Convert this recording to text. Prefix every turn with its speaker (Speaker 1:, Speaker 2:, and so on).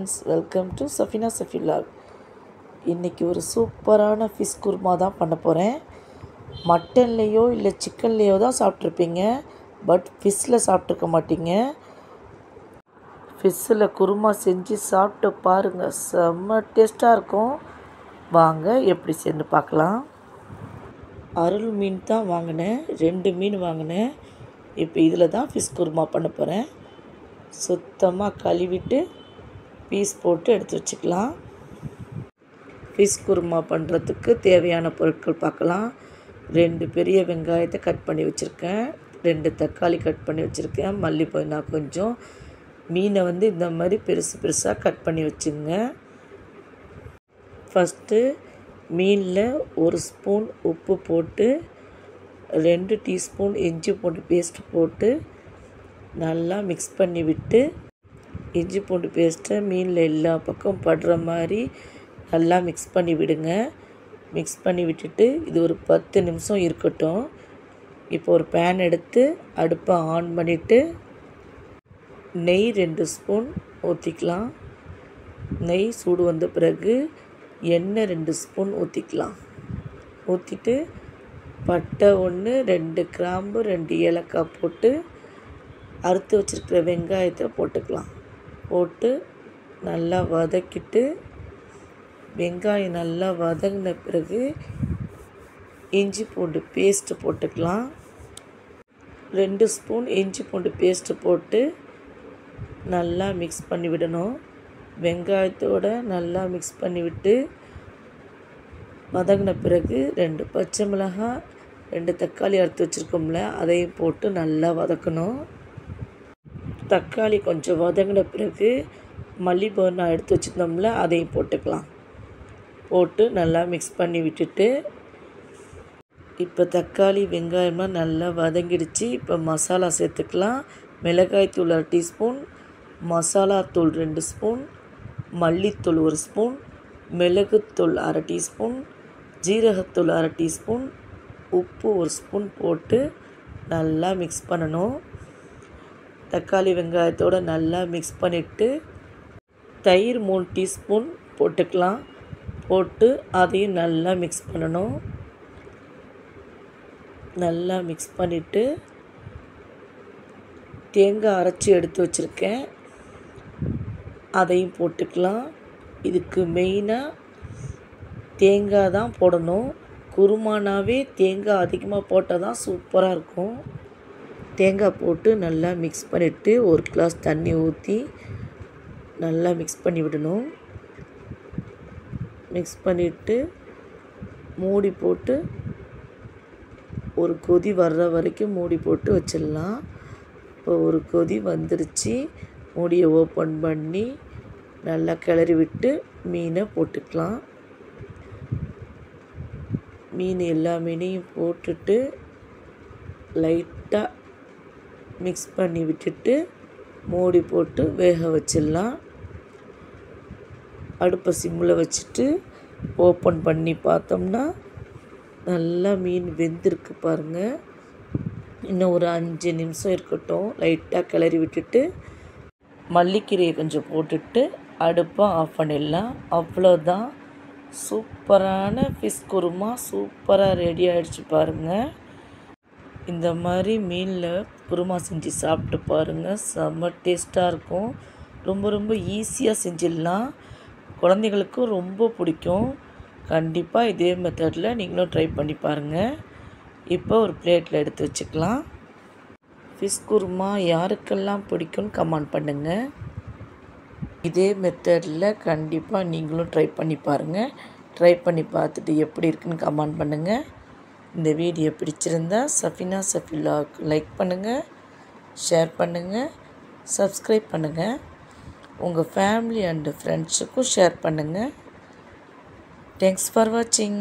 Speaker 1: Friends, welcome to Safina Safi vlog. இன்றைக்கி ஒரு சூப்பரான ஃபிஷ் குருமா தான் பண்ண போகிறேன். மட்டன்லேயோ இல்லை சிக்கன்லேயோ தான் சாப்பிட்ருப்பீங்க, பட் ஃபிஷ்ஷில் சாப்பிட்ருக்க மாட்டீங்க. ஃபிஷ்ஷில் குருமா செஞ்சு சாப்பிட்டு பாருங்கள், செம்ம டேஸ்ட்டாக இருக்கும். வாங்க எப்படி செஞ்சு பார்க்கலாம். அருள் மீன் தான் வாங்கினேன், 2 மீன் வாங்கினேன். இப்போ இதில் தான் ஃபிஷ் குருமா பண்ண போகிறேன். சுத்தமாக கழுவிட்டு பீஸ் போட்டு எடுத்து வச்சுக்கலாம். ஃபிஷ் குருமா பண்ணுறதுக்கு தேவையான பொருட்கள் பார்க்கலாம். 2 பெரிய வெங்காயத்தை கட் பண்ணி வச்சுருக்கேன், 2 தக்காளி கட் பண்ணி வச்சுருக்கேன், மல்லி புதினா கொஞ்சம். மீனை இந்த மாதிரி பெருசு பெருசாக கட் பண்ணி வச்சுங்க. ஃபஸ்ட்டு மீனில் 1 ஸ்பூன் உப்பு போட்டு 2 டீஸ்பூன் இஞ்சி பூண்டு பேஸ்ட்டு போட்டு நல்லா மிக்ஸ் பண்ணி விட்டு, இஞ்சி பூண்டு பேஸ்ட்டை மீனில் எல்லா பக்கம் படுற மாதிரி நல்லா மிக்ஸ் பண்ணி விடுங்க. மிக்ஸ் பண்ணி விட்டுட்டு இது ஒரு 10 நிமிஷம் இருக்கட்டும். இப்போ ஒரு பேன் எடுத்து அடுப்பை ஆன் பண்ணிவிட்டு நெய் 2 ஸ்பூன் ஊற்றிக்கலாம். நெய் சூடு வந்த பிறகு எண்ணெய் 2 ஸ்பூன் ஊற்றிக்கலாம். ஊற்றிட்டு பட்டை 1, 2 கிராம்பு, 2 ஏலக்காய் போட்டு அறுத்து வச்சுருக்கிற வெங்காயத்தை போட்டுக்கலாம். போட்டு நல்லா வதக்கிட்டு, வெங்காயம் நல்லா வதங்கின பிறகு இஞ்சி பூண்டு பேஸ்ட்டு போட்டுக்கலாம். 2 ஸ்பூன் இஞ்சி பூண்டு பேஸ்ட்டு போட்டு நல்லா மிக்ஸ் பண்ணி விடணும். வெங்காயத்தோடு நல்லா மிக்ஸ் பண்ணி விட்டு வதங்கின பிறகு 2 பச்சை மிளகாய், 2 தக்காளி அறுத்து வச்சுருக்கோம்ல, அதையும் போட்டு நல்லா வதக்கணும். தக்காளி கொஞ்சம் வதங்கின பிறகு மல்லி புதினா எடுத்து வச்சுருந்தோம்ல, அதையும் போட்டுக்கலாம். போட்டு நல்லா மிக்ஸ் பண்ணி விட்டுட்டு, இப்போ தக்காளி வெங்காயமாக நல்லா வதங்கிடுச்சு. இப்போ மசாலா சேர்த்துக்கலாம். மிளகாய்த்தூள் 1 டீஸ்பூன், மசாலாத்தூள் 2 ஸ்பூன், மல்லித்தூள் 1 ஸ்பூன், மிளகுத்தூள் 1/2 டீஸ்பூன், ஜீரகத்தூள் 1/2 டீஸ்பூன், உப்பு 1 ஸ்பூன் போட்டு நல்லா மிக்ஸ் பண்ணணும். தக்காளி வெங்காயத்தோடு நல்லா மிக்ஸ் பண்ணிவிட்டு தயிர் 3 டீஸ்பூன் போட்டுக்கலாம். போட்டு அதையும் நல்லா மிக்ஸ் பண்ணணும். நல்லா மிக்ஸ் பண்ணிவிட்டு தேங்காய் அரைச்சி எடுத்து வச்சுருக்கேன், அதையும் போட்டுக்கலாம். இதுக்கு மெயினாக தேங்காய் தான் போடணும். குருமானாவே தேங்காய் அதிகமாக போட்டால் தான் சூப்பராக இருக்கும். தேங்காய் போட்டு நல்லா மிக்ஸ் பண்ணிவிட்டு 1 கிளாஸ் தண்ணி ஊற்றி நல்லா மிக்ஸ் பண்ணி விடணும். மிக்ஸ் பண்ணிவிட்டு மூடி போட்டு ஒரு கொதி வர்ற வரைக்கும் மூடி போட்டு வச்சிடலாம். இப்போ ஒரு கொதி வந்துருச்சு. மூடியை ஓப்பன் பண்ணி நல்லா கிளறி விட்டு மீனை போட்டுக்கலாம். மீன் எல்லா மீனையும் போட்டுட்டு லைட்டாக மிக்ஸ் பண்ணி விட்டுட்டு மூடி போட்டு வேக வச்சிடலாம். அடுப்பை சிம்மில் வச்சுட்டு ஓப்பன் பண்ணி பார்த்தோம்னா நல்லா மீன் வெந்திருக்கு பாருங்கள். இன்னும் ஒரு 5 நிமிஷம் இருக்கட்டும். லைட்டாக கிளறி விட்டுட்டு மல்லிக்கீரையை கொஞ்சம் போட்டுட்டு அடுப்பை ஆஃப் பண்ணிடலாம். அவ்வளோதான், சூப்பரான ஃபிஷ் குருமா சூப்பராக ரெடி ஆகிடுச்சு பாருங்கள். இந்த மாதிரி மீனில் குருமா செஞ்சு சாப்பிட்டு பாருங்கள், செம்ம டேஸ்ட்டாக இருக்கும். ரொம்ப ரொம்ப ஈஸியாக செஞ்சிடலாம். குழந்தைகளுக்கும் ரொம்ப பிடிக்கும். கண்டிப்பாக இதே மெத்தடில் நீங்களும் ட்ரை பண்ணி பாருங்கள். இப்போ ஒரு பிளேட்டில் எடுத்து வச்சுக்கலாம். ஃபிஷ் குருமா யாருக்கெல்லாம் பிடிக்கும்னு கமெண்ட் பண்ணுங்கள். இதே மெத்தடில் கண்டிப்பாக நீங்களும் ட்ரை பண்ணி பாருங்கள். ட்ரை பண்ணி பார்த்துட்டு எப்படி இருக்குன்னு கமெண்ட் பண்ணுங்கள். இந்த வீடியோ பிடிச்சிருந்தா சஃபினா சஃபி vlog லைக் பண்ணுங்கள், ஷேர் பண்ணுங்கள், சப்ஸ்கிரைப் பண்ணுங்கள். உங்கள் ஃபேமிலி அண்டு ஃப்ரெண்ட்ஸுக்கும் ஷேர் பண்ணுங்கள். தேங்க்ஸ் ஃபார் வாட்சிங்.